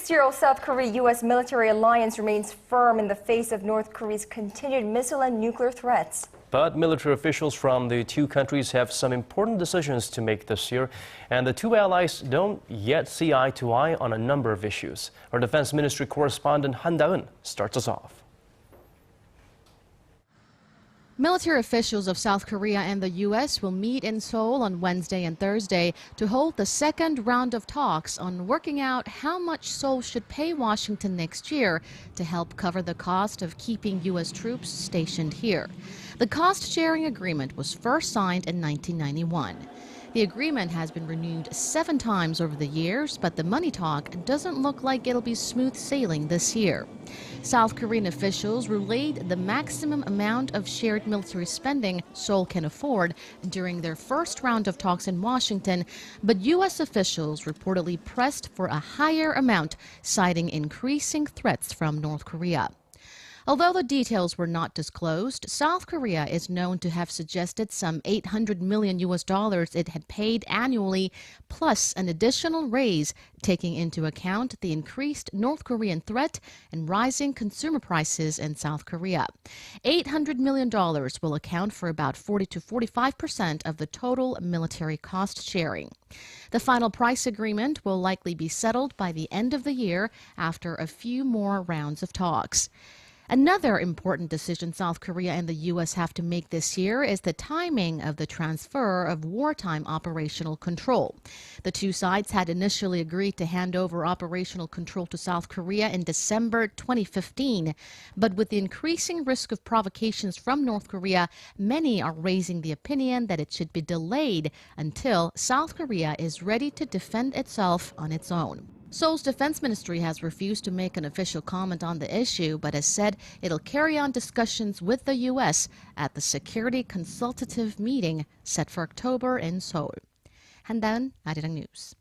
6-year-old South Korea-U.S. military alliance remains firm in the face of North Korea's continued missile and nuclear threats. But military officials from the two countries have some important decisions to make this year, and the two allies don't yet see eye to eye on a number of issues. Our Defense Ministry correspondent Han Da-eun starts us off. Military officials of South Korea and the U.S. will meet in Seoul on Wednesday and Thursday to hold the second round of talks on working out how much Seoul should pay Washington next year to help cover the cost of keeping U.S. troops stationed here. The cost-sharing agreement was first signed in 1991. The agreement has been renewed 7 times over the years, but the money talk doesn't look like it'll be smooth sailing this year. South Korean officials relayed the maximum amount of shared military spending Seoul can afford during their first round of talks in Washington, but U.S. officials reportedly pressed for a higher amount, citing increasing threats from North Korea. Although the details were not disclosed, South Korea is known to have suggested some $800 million it had paid annually, plus an additional raise, taking into account the increased North Korean threat and rising consumer prices in South Korea. $800 million will account for about 40 to 45% of the total military cost sharing. The final price agreement will likely be settled by the end of the year after a few more rounds of talks. Another important decision South Korea and the U.S. have to make this year is the timing of the transfer of wartime operational control. The two sides had initially agreed to hand over operational control to South Korea in December 2015. But with the increasing risk of provocations from North Korea, many are raising the opinion that it should be delayed until South Korea is ready to defend itself on its own. Seoul's defense ministry has refused to make an official comment on the issue, but has said it'll carry on discussions with the U.S. at the security consultative meeting set for October in Seoul. Han Da-eun, Arirang News.